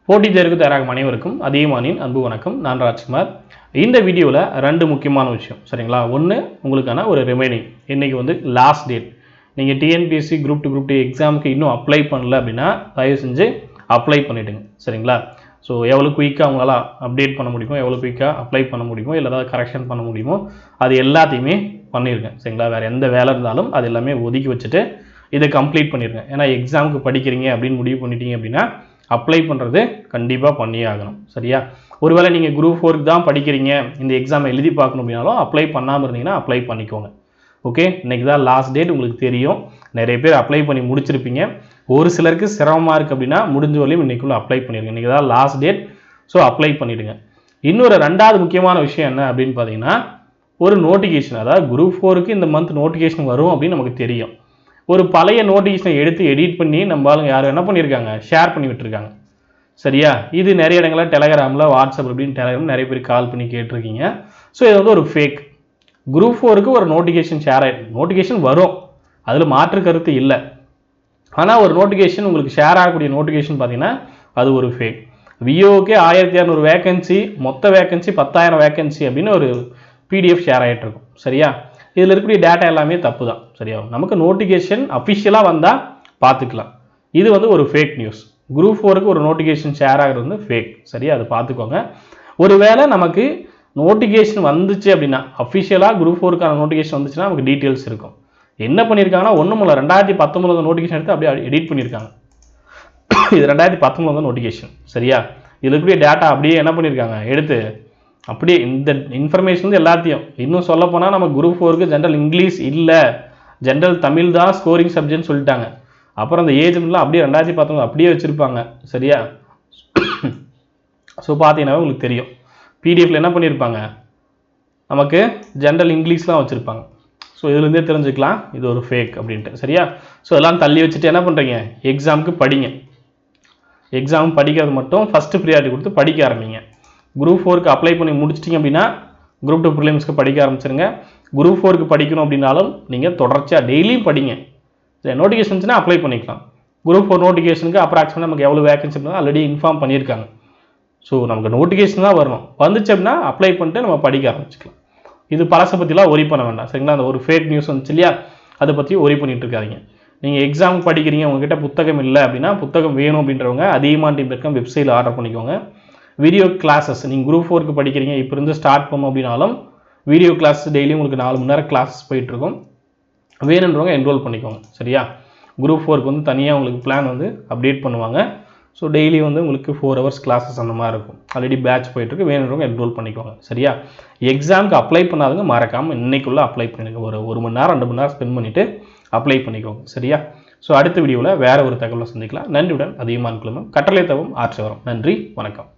போட்டித் தேர்வுக்கு தயாராகும் அனைவருக்கும் அதியமானின் அன்பு வணக்கம். நான் ராஜ்குமார். இந்த வீடியோவில் ரெண்டு முக்கியமான விஷயம் சரிங்களா. ஒன்று உங்களுக்கான ஒரு ரிமைனிங். இன்றைக்கி வந்து லாஸ்ட் டேட். நீங்கள் டிஎன்பிஎஸ்சி குரூப் 2 குரூப் 2 எக்ஸாமுக்கு இன்னும் அப்ளை பண்ணல அப்படின்னா தயவு செஞ்சு அப்ளை பண்ணிவிடுங்க சரிங்களா. ஸோ எவ்வளோ குயிக்காக அவங்களால அப்டேட் பண்ண முடியுமோ, எவ்வளோ குயிக்காக அப்ளை பண்ண முடியுமோ, இல்லை ஏதாவது கரெக்ஷன் பண்ண முடியுமோ அது எல்லாத்தையுமே பண்ணியிருக்கேன் சரிங்களா. வேறு எந்த வேலை இருந்தாலும் அது எல்லாமே ஒதுக்கி வச்சுட்டு இதை கம்ப்ளீட் பண்ணிடுங்க. ஏன்னா எக்ஸாமுக்கு படிக்கிறீங்க அப்படின்னு முடிவு பண்ணிட்டீங்க அப்படின்னா அப்ளை பண்ணுறது கண்டிப்பாக பண்ணியே ஆகணும் சரியா. ஒருவேளை நீங்கள் குரூப் 4க்கு தான் படிக்கிறீங்க, இந்த எக்ஸாமை எழுதி பார்க்கணும் அப்படின்னாலும் அப்ளை பண்ணாமல் இருந்தீங்கன்னா அப்ளை பண்ணிக்கோங்க. ஓகே, இன்றைக்கி தான் லாஸ்ட் டேட். உங்களுக்கு தெரியும், நிறைய பேர் அப்ளை பண்ணி முடிச்சிருப்பீங்க. ஒரு சிலருக்கு சிரமமாக இருக்குது அப்படின்னா முடிஞ்ச வரையும் இன்றைக்குள்ளே அப்ளை பண்ணிடுங்க. இன்றைக்கி தான் லாஸ்ட் டேட். ஸோ அப்ளை பண்ணிவிடுங்க. இன்னொரு ரெண்டாவது முக்கியமான விஷயம் என்ன அப்படின்னு பார்த்தீங்கன்னா, ஒரு நோட்டிஃபிகேஷன். அதாவது குரூப் 4க்கு இந்த மந்த் நோட்டிஃபிகேஷன் வரும் அப்படின்னு நமக்கு தெரியும். ஒரு பழைய நோட்டிஃபிகேஷனை எடுத்து எடிட் பண்ணி நம்ம ஆளுங்க யாரும் என்ன பண்ணியிருக்காங்க, ஷேர் பண்ணி விட்டுருக்காங்க சரியா. இது நிறைய இடங்களில் டெலகிராமில், வாட்ஸ்அப் அப்படின்னு டெலகிராம் நிறைய பேர் கால் பண்ணி கேட்டிருக்கீங்க. ஸோ இது வந்து ஒரு ஃபேக். குரூப் 4க்கு ஒரு நோட்டிஃபிகேஷன் ஷேர் ஆகிடும். நோட்டிஃபிகேஷன் வரும், அதில் மாற்று கருத்து இல்லை. ஆனால் ஒரு நோட்டிஃபிகேஷன் உங்களுக்கு ஷேர் ஆகக்கூடிய நோட்டிஃபிகேஷன் பார்த்தீங்கன்னா அது ஒரு ஃபேக். விஓக்கே 1600 வேகன்சி, மொத்த வேகன்சி 10,000 வேகன்சி அப்படின்னு ஒரு பிடிஎஃப் ஷேர் ஆகிட்டு இருக்கும் சரியா. இதில் இருக்கக்கூடிய டேட்டா எல்லாமே தப்பு தான் சரியா. நமக்கு நோட்டிஃபிகேஷன் அஃபிஷியலாக வந்தால் பார்த்துக்கலாம். இது வந்து ஒரு ஃபேக் நியூஸ். குரூப் 4க்கு ஒரு நோட்டிஃபிகேஷன் ஷேர் ஆகிறது வந்து ஃபேக் சரியா, அது பார்த்துக்கோங்க. ஒருவேளை நமக்கு நோட்டிஃபிகேஷன் வந்துச்சு அப்படின்னா, அஃபிஷியலாக குரூப் 4க்கான நோட்டிஃபிகேஷன் வந்துச்சுன்னா நமக்கு டீட்டெயில்ஸ் இருக்கும். என்ன பண்ணியிருக்காங்கன்னா ஒன்றும் இல்லை, 2019 நோட்டிஃபிகேஷன் எடுத்து அப்படியே எடிட் பண்ணியிருக்காங்க. இது 2019 நோட்டிஃபிகேஷன் சரியா. இதில் இருக்கக்கூடிய டேட்டா அப்படியே என்ன பண்ணியிருக்காங்க, எடுத்து அப்படியே இந்த இன்ஃபர்மேஷன் வந்து எல்லாத்தையும். இன்னும் சொல்ல போனால் நம்ம குரூப் 4க்கு ஜென்ரல் இங்கிலீஷ் இல்லை, ஜென்ரல் தமிழ் தான் ஸ்கோரிங் சப்ஜெக்ட்னு சொல்லிட்டாங்க. அப்புறம் அந்த ஏஜ்மெண்ட்லாம் அப்படியே 2019 அப்படியே வச்சுருப்பாங்க சரியா. ஸோ பார்த்தீங்கன்னா உங்களுக்கு தெரியும், பிடிஎஃப்ல என்ன பண்ணியிருப்பாங்க, நமக்கு ஜென்ரல் இங்கிலீஷ்லாம் வச்சுருப்பாங்க. ஸோ இதுலேருந்தே தெரிஞ்சுக்கலாம் இது ஒரு ஃபேக் அப்படின்ட்டு சரியா. ஸோ எல்லாம் தள்ளி வச்சுட்டு என்ன பண்ணுறீங்க, எக்ஸாமுக்கு படிங்க. எக்ஸாம் படிக்கிறது மட்டும் ஃபஸ்ட்டு ப்ரியாரிட்டி கொடுத்து படிக்க ஆரம்பிங்க. குரூப் 4க்கு அப்ளை பண்ணி முடிச்சிட்டிங்க அப்படின்னா குரூப் 2 ப்ரிலிம்ஸ்க்கு படிக்க ஆரம்பிச்சிருங்க. குரூப் 4க்கு படிக்கணும் அப்படின்னாலும் நீங்கள் தொடர்ச்சியாக டெய்லியும் படிங்க. நோட்டிஃபிகேஷன்ஸ்னால் அப்ளை பண்ணிக்கலாம். குரூப் 4 நோட்டிஃபிகேஷனுக்கு அப்ராக்சிமேட்டாக நமக்கு எவ்வளோ வேகன்சி இருந்தாலும் ஆல்ரெடி இன்ஃபார்ம் பண்ணியிருக்காங்க. ஸோ நமக்கு நோட்டிஃபிகேஷன் தான் வரணும். வந்துச்சு அப்படின்னா அப்ளை பண்ணிட்டு நம்ம படிக்க ஆரம்பிச்சிக்கலாம். இது பழசை பற்றிலாம் ஒரி பண்ண வேண்டாம் சரிங்களா. அந்த ஒரு ஃபேக் நியூஸ் வந்துச்சு இல்லையா, அதை பற்றி ஒரி பண்ணிட்டு இருக்காதிங்க. நீங்கள் எக்ஸாம் படிக்கிறீங்க, உங்ககிட்ட புத்தகம் இல்லை அப்படின்னா புத்தகம் வேணும் அப்படின்றவங்க அதியமான் டீம் இருக்க வெப்சைட்டில் ஆர்டர் பண்ணிக்கோங்க. வீடியோ கிளாஸஸ் நீங்கள் குரூப் 4க்கு படிக்கிறீங்க, இப்போ இருந்து ஸ்டார்ட் பண்ணோம் அப்படின்னாலும் வீடியோ கிளாஸ் டெய்லியும் உங்களுக்கு 4 மணி நேரம் கிளாஸஸ் போயிட்டுருக்கும். வேணுன்றவங்க என்ரோல் பண்ணிக்கோங்க சரியா. குரூப் 4க்கு வந்து தனியாக உங்களுக்கு பிளான் வந்து அப்டேட் பண்ணுவாங்க. ஸோ டெய்லி வந்து உங்களுக்கு 4 hours கிளாஸஸ் அந்த மாதிரி இருக்கும். ஆல்ரெடி பேட்ச் போயிட்டுருக்கு, வேணுன்றவங்க என்ரோல் பண்ணிக்கோங்க சரியா. எக்ஸாமுக்கு அப்ளை பண்ணாதவங்க மறக்காமல் இன்னைக்குள்ளே அப்ளை பண்ணிடுங்க. ஒரு மணி நேரம் 2 மணி நேரம் ஸ்பெண்ட் பண்ணிவிட்டு அப்ளை பண்ணிக்கோங்க சரியா. ஸோ அடுத்த வீடியோவில் வேறு ஒரு தகவலை சந்திக்கலாம். நன்றியுடன் அதியமான் குழுமம். கட்டளை தவம் ஆற்ற வரும். நன்றி, வணக்கம்.